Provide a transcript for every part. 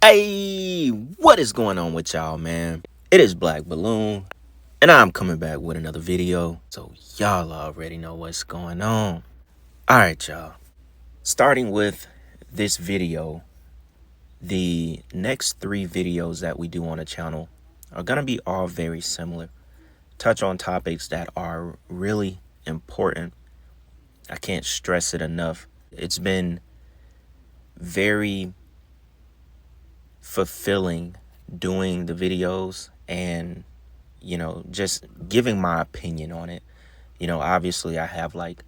Hey, what is going on with y'all, man? It is Black Balloon, and I'm coming back with another video, so y'all already know what's going on. Alright, y'all. Starting with this video, the next 3 videos that we do on the channel are gonna be all very similar. Touch on topics that are really important. I can't stress it enough. It's been very fulfilling doing the videos and just giving my opinion on it. Obviously I have like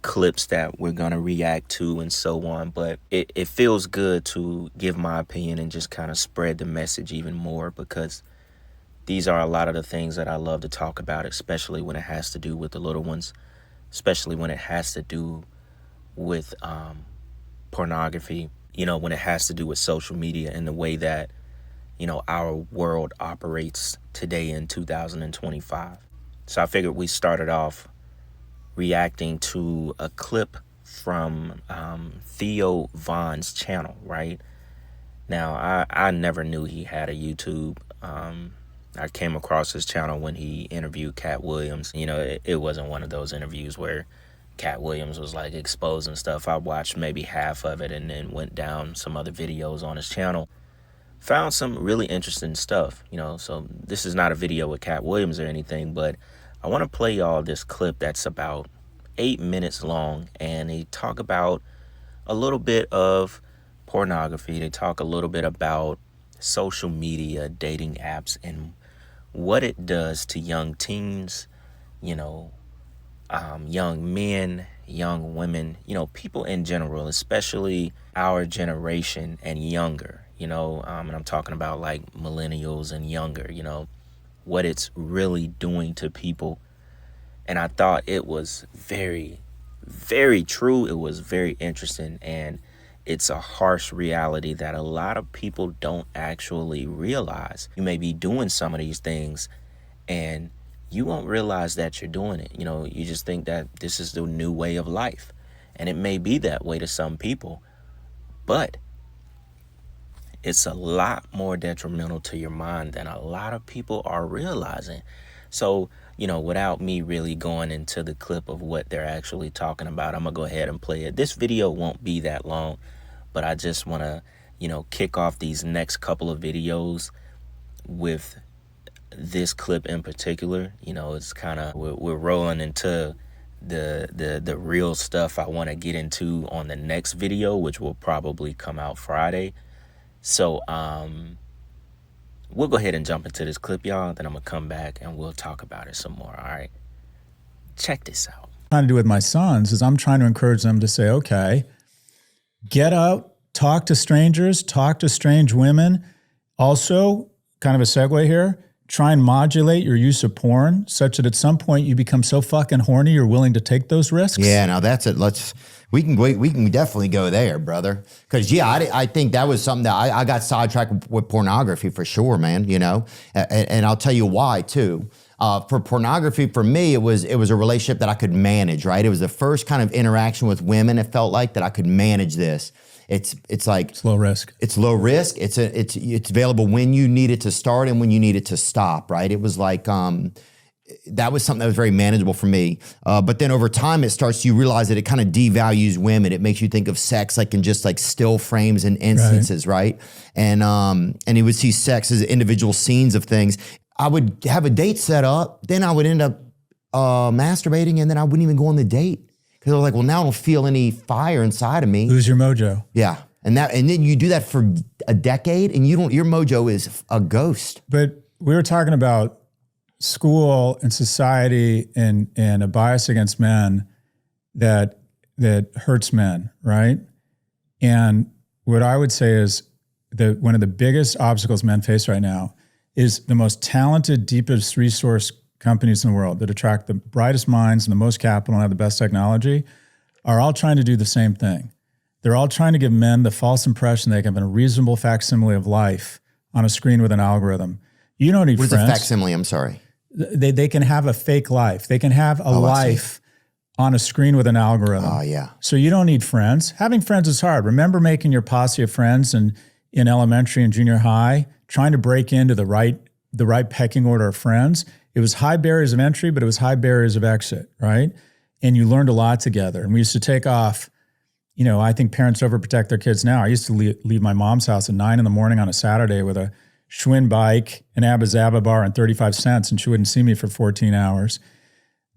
clips that we're gonna react to and so on, but it feels good to give my opinion and just kind of spread the message even more, because these are a lot of the things that I love to talk about, especially when it has to do with the little ones, especially when it has to do with pornography, when it has to do with social media and the way that our world operates today in 2025. So I figured we started off reacting to a clip from Theo Von's channel, right? Now, I never knew he had a YouTube. I came across his channel when he interviewed Cat Williams. It wasn't one of those interviews where Cat Williams was like exposing stuff. I watched maybe half of it and then went down some other videos on his channel. Found some really interesting stuff, so this is not a video with Cat Williams or anything, but I want to play y'all this clip that's about 8 minutes long, and they talk about a little bit of pornography. They talk a little bit about social media, dating apps, and what it does to young teens, young men, young women, people in general, especially our generation and younger, and I'm talking about like millennials and younger, what it's really doing to people. And I thought it was very, very true. It was very interesting, and it's a harsh reality that a lot of people don't actually realize. You may be doing some of these things and you won't realize that you're doing it. You just think that this is the new way of life. And it may be that way to some people, but it's a lot more detrimental to your mind than a lot of people are realizing. So, without me really going into the clip of what they're actually talking about, I'm gonna go ahead and play it. This video won't be that long, but I just want to, kick off these next couple of videos with this clip in particular. It's kind of, we're rolling into the real stuff I want to get into on the next video, which will probably come out Friday. So we'll go ahead and jump into this clip, y'all. Then I'm gonna come back and we'll talk about it some more. All right, check this out. Trying to do with my sons is I'm trying to encourage them to say, okay, get out, talk to strangers, talk to strange women. Also, kind of a segue here, try and modulate your use of porn such that at some point you become so fucking horny you're willing to take those risks. Yeah, now that's it. We can definitely go there, brother. Because I think that was something that I got sidetracked with pornography for sure, man. And I'll tell you why too. For pornography, for me, it was a relationship that I could manage. Right, it was the first kind of interaction with women. It felt like that I could manage this. It's like it's low risk. It's low risk. It's available when you need it to start and when you need it to stop. Right. It was like that was something that was very manageable for me. But then over time, you realize that it kind of devalues women. It makes you think of sex like in just like still frames and instances, right? And he would see sex as individual scenes of things. I would have a date set up, then I would end up masturbating, and then I wouldn't even go on the date. Because I was like, well, now I don't feel any fire inside of me. Lose your mojo. Yeah. And then you do that for a decade and your mojo is a ghost. But we were talking about school and society and a bias against men that hurts men, right? And what I would say is that one of the biggest obstacles men face right now is the most talented, deepest resource companies in the world that attract the brightest minds and the most capital and have the best technology are all trying to do the same thing. They're all trying to give men the false impression they can have a reasonable facsimile of life on a screen with an algorithm. You don't need friends. What is a facsimile? I'm sorry. They can have a fake life. They can have a life on a screen with an algorithm. Oh, yeah. So you don't need friends. Having friends is hard. Remember making your posse of friends and in elementary and junior high, trying to break into the right pecking order of friends. It was high barriers of entry, but it was high barriers of exit, right? And you learned a lot together. And we used to take off, I think parents overprotect their kids now. I used to leave my mom's house at 9 a.m. on a Saturday with a Schwinn bike, an Abba Zaba bar, and 35 cents, and she wouldn't see me for 14 hours.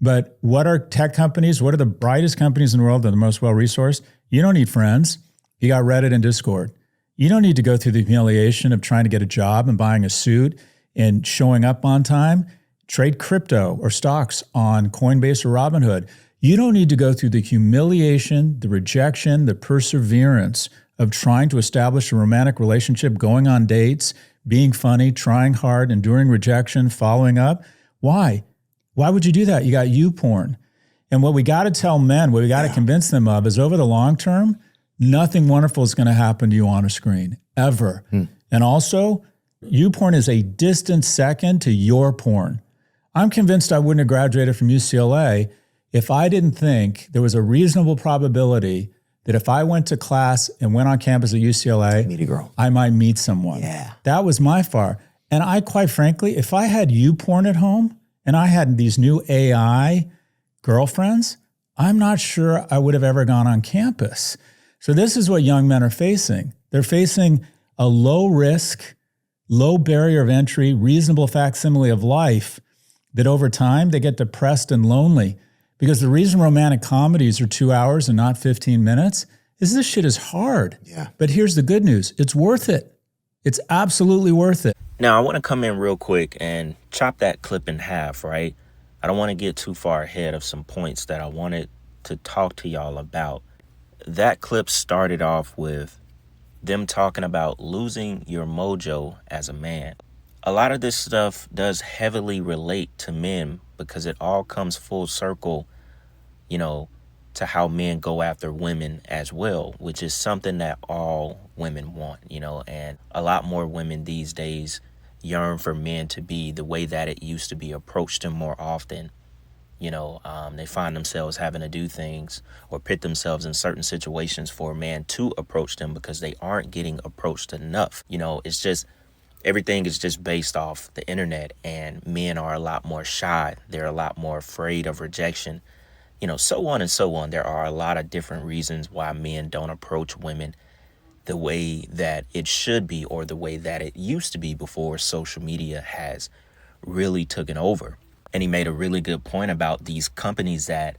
But what are tech companies? What are the brightest companies in the world that are the most well-resourced? You don't need friends. You got Reddit and Discord. You don't need to go through the humiliation of trying to get a job and buying a suit and showing up on time. Trade crypto or stocks on Coinbase or Robinhood. You don't need to go through the humiliation, the rejection, the perseverance of trying to establish a romantic relationship, going on dates, being funny, trying hard, enduring rejection, following up. Why? Why would you do that? You got YouPorn. And what we got to tell men, what we got to convince them of is over the long term, nothing wonderful is going to happen to you on a screen, ever. And also, YouPorn is a distant second to your porn. I'm convinced I wouldn't have graduated from UCLA if I didn't think there was a reasonable probability that if I went to class and went on campus at UCLA, Meet a girl. I might meet someone. Yeah. That was my far. And I, quite frankly, if I had YouPorn at home and I had these new AI girlfriends, I'm not sure I would have ever gone on campus. So this is what young men are facing. They're facing a low risk, low barrier of entry, reasonable facsimile of life that over time they get depressed and lonely. Because the reason romantic comedies are 2 hours and not 15 minutes is this shit is hard. Yeah. But here's the good news. It's worth it. It's absolutely worth it. Now, I want to come in real quick and chop that clip in half, right? I don't want to get too far ahead of some points that I wanted to talk to y'all about. That clip started off with them talking about losing your mojo as a man. A lot of this stuff does heavily relate to men because it all comes full circle, to how men go after women as well, which is something that all women want, and a lot more women these days yearn for men to be the way that it used to be, approach them more often. They find themselves having to do things or put themselves in certain situations for a man to approach them because they aren't getting approached enough. It's just everything is just based off the internet, and men are a lot more shy. They're a lot more afraid of rejection, so on and so on. There are a lot of different reasons why men don't approach women the way that it should be or the way that it used to be before social media has really taken over. And he made a really good point about these companies that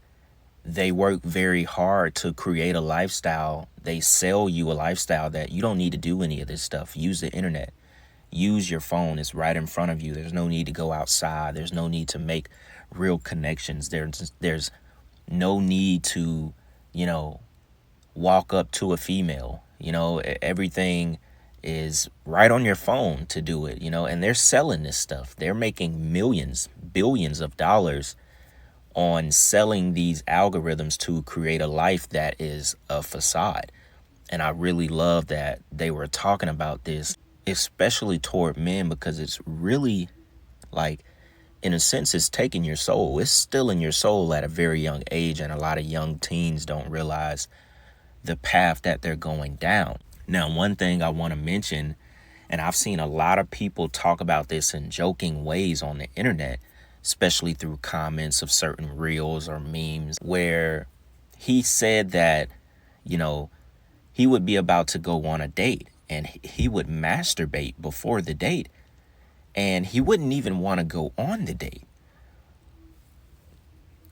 they work very hard to create a lifestyle. They sell you a lifestyle that you don't need to do any of this stuff. Use the internet. Use your phone. It's right in front of you. There's no need to go outside. There's no need to make real connections. There's no need to, walk up to a female. Everything is right on your phone to do it, and they're selling this stuff. They're making millions, billions of dollars on selling these algorithms to create a life that is a facade. And I really love that they were talking about this, especially toward men, because it's really in a sense, it's taking your soul. It's stealing your soul at a very young age. And a lot of young teens don't realize the path that they're going down. Now, one thing I want to mention, and I've seen a lot of people talk about this in joking ways on the internet, especially through comments of certain reels or memes, where he said that, he would be about to go on a date and he would masturbate before the date. And he wouldn't even want to go on the date.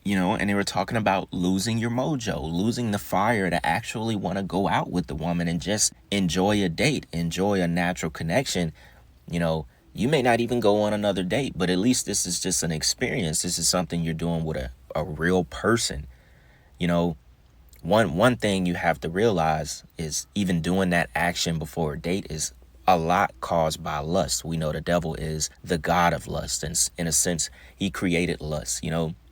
And they were talking about losing your mojo, losing the fire to actually want to go out with the woman and just enjoy a date, enjoy a natural connection. You may not even go on another date, but at least this is just an experience. This is something you're doing with a real person. One thing you have to realize is even doing that action before a date is a lot caused by lust. We know the devil is the god of lust. And in a sense, he created lust,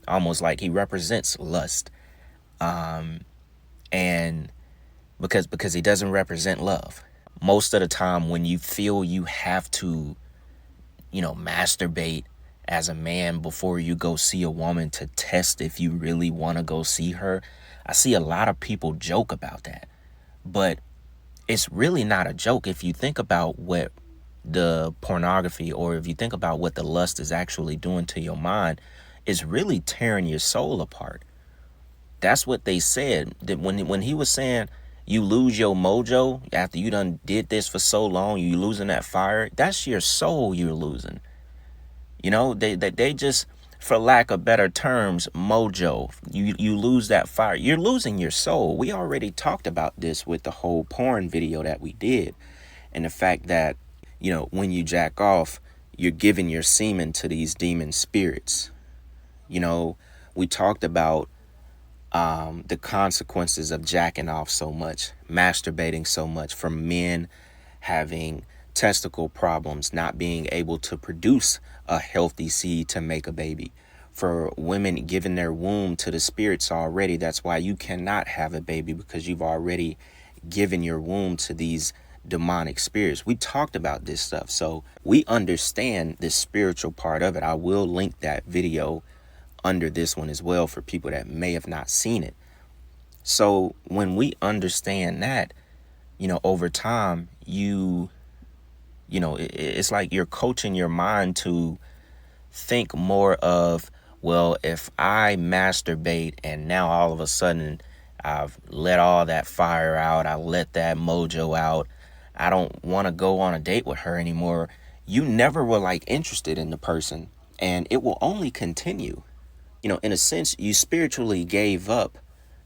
almost like he represents lust. And because he doesn't represent love. Most of the time when you feel you have to, masturbate as a man before you go see a woman to test if you really want to go see her, I see a lot of people joke about that. But it's really not a joke if you think about what the pornography, or if you think about what the lust is actually doing to your mind. It's really tearing your soul apart. That's what they said. That when he was saying you lose your mojo after you done did this for so long, you losing that fire. That's your soul you're losing. You know, they just, for lack of better terms, mojo. You lose that fire. You're losing your soul. We already talked about this with the whole porn video that we did, and the fact that, you know, when you jack off, you're giving your semen to these demon spirits. You know, we talked about the consequences of jacking off so much, masturbating so much, for men having testicle problems, not being able to produce a healthy seed to make a baby, for women giving their womb to the spirits already. That's why you cannot have a baby, because you've already given your womb to these demonic spirits. We talked about this stuff, so we understand the spiritual part of it. I will link that video under this one as well for people that may have not seen it. So when we understand that, you know, over time, you know, it's like you're coaching your mind to think more of, well, if I masturbate and now all of a sudden I've let all that fire out, I let that mojo out, I don't want to go on a date with her anymore. You never were like interested in the person, and it will only continue. You know, in a sense, you spiritually gave up,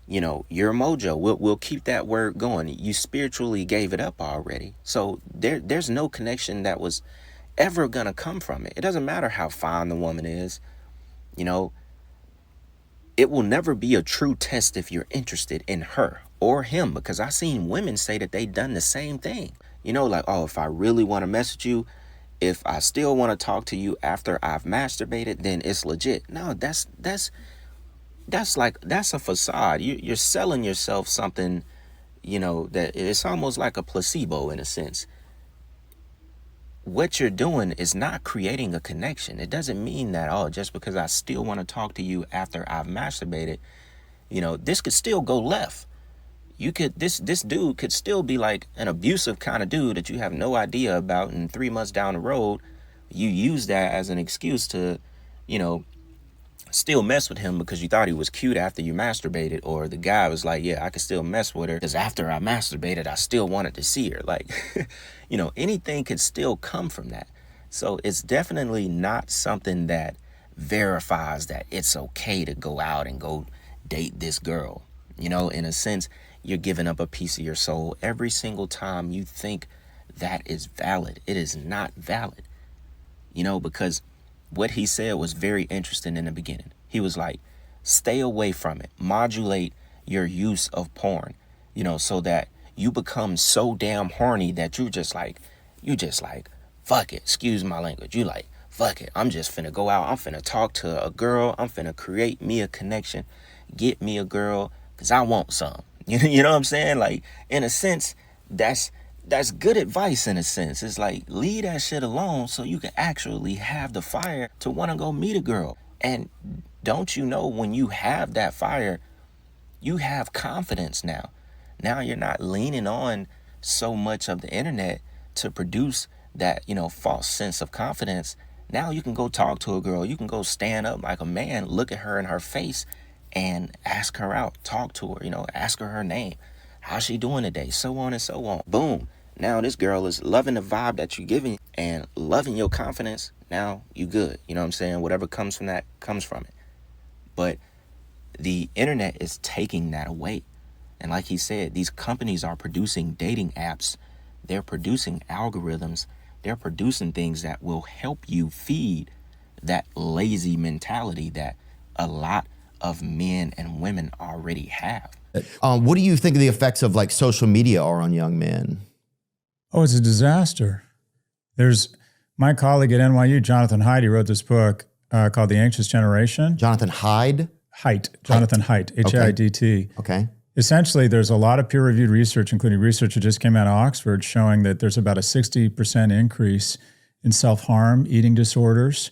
you know, your mojo. We'll keep that word going. You spiritually gave it up already. So there's no connection that was ever going to come from it. It doesn't matter how fine the woman is. You know, it will never be a true test if you're interested in her or him, because I've seen women say that they done the same thing. You know, like, oh, if I really want to mess with you, if I still want to talk to you after I've masturbated, then it's legit. No, that's a facade. You're selling yourself something, you know, that it's almost like a placebo in a sense. What you're doing is not creating a connection. It doesn't mean that, oh, just because I still want to talk to you after I've masturbated, you know, this could still go left. This dude could still be like an abusive kind of dude that you have no idea about, and 3 months down the road, you use that as an excuse to, you know, still mess with him because you thought he was cute after you masturbated, or the guy was like, yeah, I can still mess with her because after I masturbated, I still wanted to see her. Like, you know, anything could still come from that. So it's definitely not something that verifies that it's okay to go out and go date this girl. You know, in a sense, you're giving up a piece of your soul every single time you think that is valid. It is not valid, you know, because what he said was very interesting in the beginning. He was like, stay away from it. Modulate your use of porn, you know, so that you become so damn horny that you just like, fuck it. Excuse my language. You like, fuck it. I'm just finna go out. I'm finna talk to a girl. I'm finna create me a connection. Get me a girl, because I want some. You know what I'm saying? Like, in a sense, that's good advice in a sense. It's like, leave that shit alone so you can actually have the fire to want to go meet a girl. And don't you know, when you have that fire, you have confidence now. Now you're not leaning on so much of the internet to produce that, you know, false sense of confidence. Now you can go talk to a girl. You can go stand up like a man, look at her in her face and ask her out, talk to her, you know, ask her name, how's she doing today, so on and so on. Boom. Now this girl is loving the vibe that you're giving and loving your confidence. Now you good. You know what I'm saying? Whatever comes from that comes from it. But the internet is taking that away. And like he said, these companies are producing dating apps. They're producing algorithms. They're producing things that will help you feed that lazy mentality that a lot of men and women already have. What do you think of the effects of like social media are on young men? Oh, it's a disaster. There's my colleague at NYU, Jonathan Haidt, he wrote this book called The Anxious Generation. Jonathan Haidt? Jonathan Haidt, H-A-I-D-T. Okay. Essentially, there's a lot of peer-reviewed research, including research that just came out of Oxford, showing that there's about a 60% increase in self-harm, eating disorders,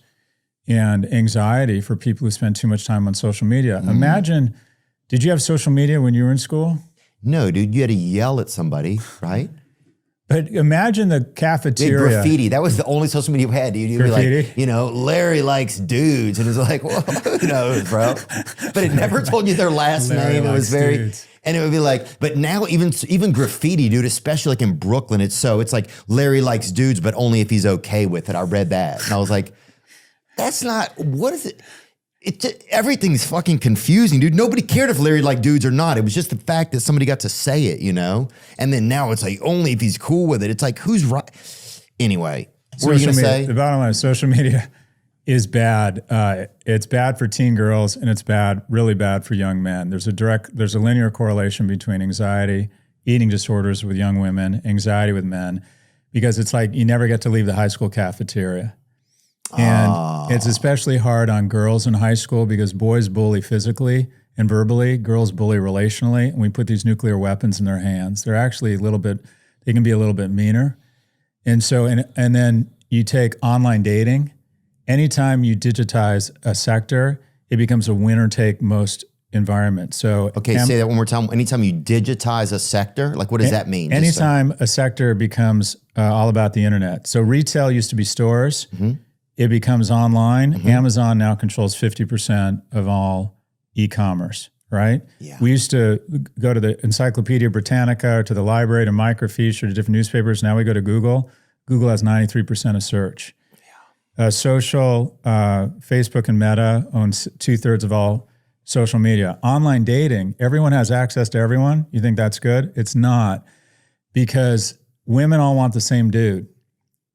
and anxiety for people who spend too much time on social media. Imagine, did you have social media when you were in school? No, dude, you had to yell at somebody, right? But imagine the Big cafeteria. graffiti. That was the only social media we had, dude. You'd be Graffiti? like, Larry likes dudes. And it was like, well, who knows, bro? But it never told you their last Larry name. It was likes very, dudes. and it would be like, but now even graffiti, dude, especially like in Brooklyn, it's like Larry likes dudes, but only if he's okay with it. I read that. And I was like, that's not, what is it? Everything's fucking confusing, dude. Nobody cared if Larry liked dudes or not. It was just the fact that somebody got to say it, And then now it's like, only if he's cool with it. It's like, who's right? Anyway, what were you going to say? The bottom line is social media is bad. It's bad for teen girls, and it's really bad for young men. There's a linear correlation between anxiety, eating disorders with young women, anxiety with men, because it's like you never get to leave the high school cafeteria. And it's especially hard on girls in high school because boys bully physically and verbally, girls bully relationally, and we put these nuclear weapons in their hands. They're actually they can be a little bit meaner. And so, and then you take online dating. Anytime you digitize a sector, it becomes a winner-take-most environment. So, okay, say that one more time. Anytime you digitize a sector, like what does that mean? Anytime a sector becomes all about the internet. So retail used to be stores. Mm-hmm. It becomes online. Mm-hmm. Amazon now controls 50% of all e-commerce, right? Yeah. We used to go to the Encyclopedia Britannica or to the library to microfiche or to different newspapers. Now we go to Google. Google has 93% of search. Yeah. Social, Facebook and Meta owns 2/3 of all social media. Online dating, everyone has access to everyone. You think that's good? It's not, because women all want the same dude.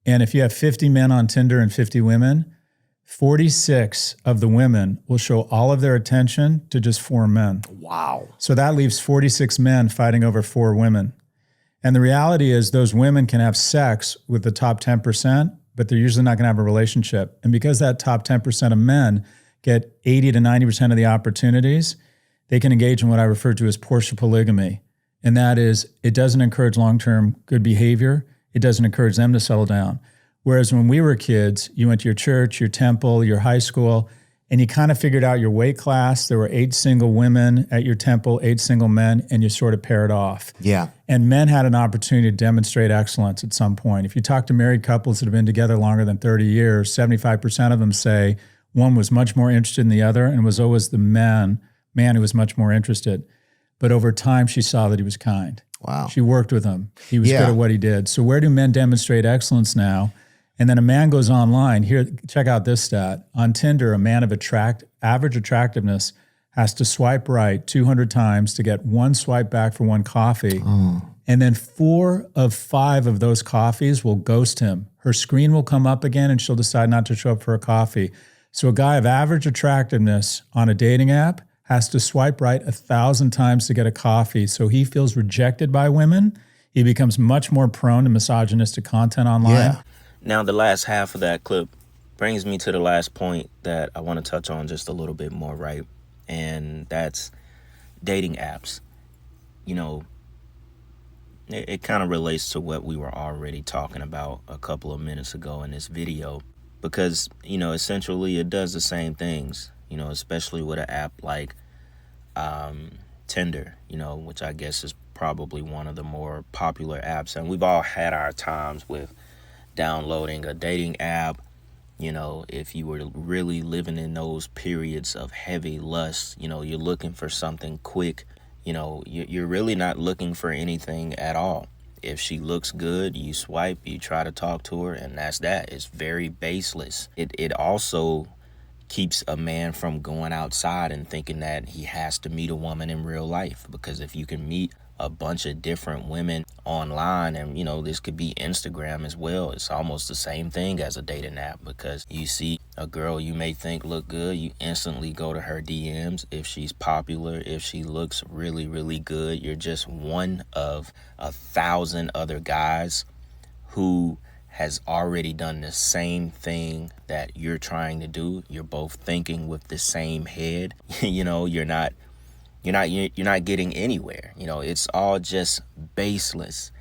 And if you have 50 men on Tinder and 50 women, 46 of the women will show all of their attention to just 4 men. Wow. So that leaves 46 men fighting over 4 women. And the reality is those women can have sex with the top 10%, but they're usually not going to have a relationship. And because that top 10% of men get 80 to 90% of the opportunities, they can engage in what I refer to as Porsche polygamy. And that is, it doesn't encourage long-term good behavior. It doesn't encourage them to settle down. Whereas when we were kids, you went to your church, your temple, your high school, and you kind of figured out your weight class. There were 8 single women at your temple, 8 single men, and you sort of paired off. Yeah. And men had an opportunity to demonstrate excellence at some point. If you talk to married couples that have been together longer than 30 years, 75% of them say one was much more interested in the other and was always the man who was much more interested. But over time, she saw that he was kind. Wow. She worked with him. He was good at what he did. So where do men demonstrate excellence now? And then a man goes online. Here, check out this stat. On Tinder, a man of average attractiveness has to swipe right 200 times to get 1 swipe back for 1 coffee. Oh. And then 4 of 5 of those coffees will ghost him. Her screen will come up again and she'll decide not to show up for a coffee. So a guy of average attractiveness on a dating app has to swipe right 1,000 times to get a coffee. So he feels rejected by women. He becomes much more prone to misogynistic content online. Yeah. Now, the last half of that clip brings me to the last point that I want to touch on just a little bit more, right? And that's dating apps. It kind of relates to what we were already talking about a couple of minutes ago in this video, because, essentially it does the same things, especially with an app like Tinder, which I guess is probably one of the more popular apps. And we've all had our times with downloading a dating app. If you were really living in those periods of heavy lust, you're looking for something quick, you're really not looking for anything at all. If she looks good, you swipe, you try to talk to her, and that's that. It's very baseless. It also keeps a man from going outside and thinking that he has to meet a woman in real life, because if you can meet a bunch of different women online, and this could be Instagram as well, it's almost the same thing as a dating app, because you see a girl you may think look good, you instantly go to her DMs. If she's popular, if she looks really, really good, you're just one of 1,000 other guys who has already done the same thing that you're trying to do. You're both thinking with the same head. You're not getting anywhere. It's all just baseless.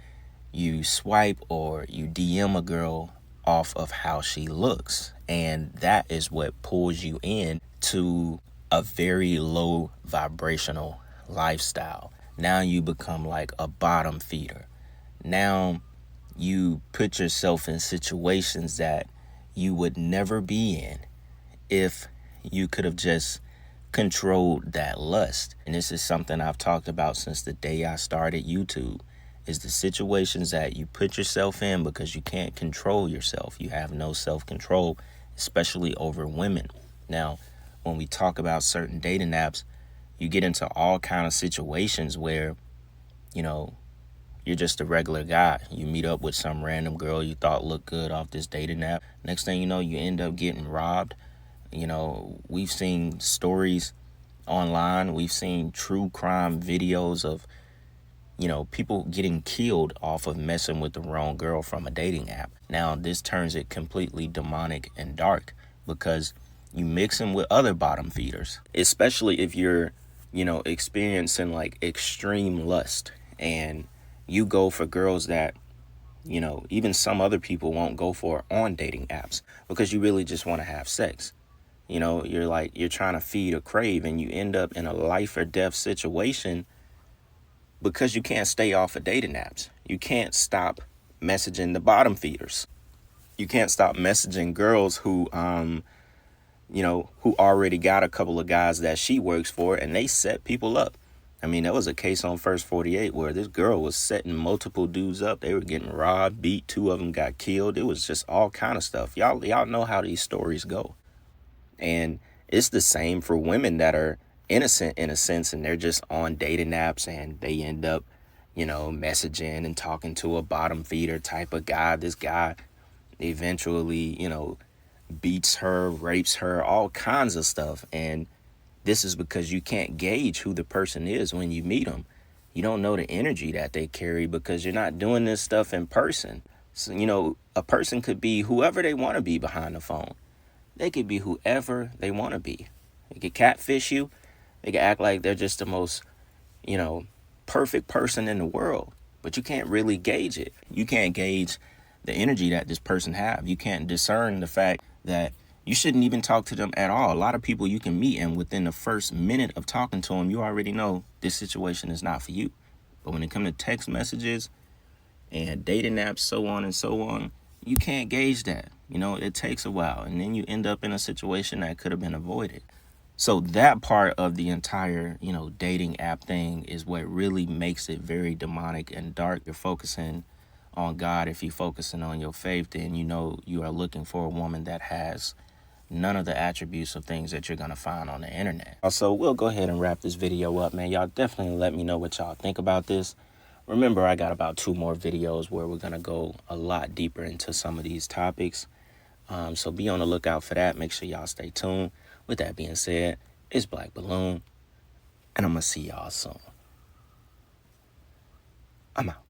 You swipe or you DM a girl off of how she looks, and that is what pulls you in to a very low vibrational lifestyle. Now you become like a bottom feeder. Now you put yourself in situations that you would never be in if you could have just controlled that lust. And this is something I've talked about since the day I started YouTube, is the situations that you put yourself in because you can't control yourself. You have no self-control, especially over women. Now, when we talk about certain dating apps, you get into all kind of situations where, you know, you're just a regular guy. You meet up with some random girl you thought looked good off this dating app. Next thing you know, you end up getting robbed. You know, we've seen stories online. We've seen true crime videos of, you know, people getting killed off of messing with the wrong girl from a dating app. Now, this turns it completely demonic and dark because you mix them with other bottom feeders, especially if you're, you know, experiencing like extreme lust and you go for girls that, you know, even some other people won't go for on dating apps because you really just want to have sex. You know, you're trying to feed a crave and you end up in a life or death situation because you can't stay off of dating apps. You can't stop messaging the bottom feeders. You can't stop messaging girls who, you know, who already got a couple of guys that she works for and they set people up. I mean, there was a case on First 48 where this girl was setting multiple dudes up. They were getting robbed, beat. 2 of them got killed. It was just all kind of stuff. Y'all know how these stories go. And it's the same for women that are innocent in a sense, and they're just on dating apps and they end up, you know, messaging and talking to a bottom feeder type of guy. This guy eventually, you know, beats her, rapes her, all kinds of stuff. And this is because you can't gauge who the person is when you meet them. You don't know the energy that they carry because you're not doing this stuff in person. So, you know, a person could be whoever they want to be behind the phone. They could be whoever they want to be. They could catfish you. They could act like they're just the most, you know, perfect person in the world. But you can't really gauge it. You can't gauge the energy that this person have. You can't discern the fact that you shouldn't even talk to them at all. A lot of people you can meet and within the first minute of talking to them, you already know this situation is not for you. But when it comes to text messages and dating apps, so on and so on, you can't gauge that. You know, it takes a while. And then you end up in a situation that could have been avoided. So that part of the entire, you know, dating app thing is what really makes it very demonic and dark. You're focusing on God. If you're focusing on your faith, then you know you are looking for a woman that has none of the attributes of things that you're going to find on the internet. Also, we'll go ahead and wrap this video up, man. Y'all definitely let me know what y'all think about this. Remember, I got about 2 more videos where we're going to go a lot deeper into some of these topics. So be on the lookout for that. Make sure y'all stay tuned. With that being said, it's Black Balloon, and I'm going to see y'all soon. I'm out.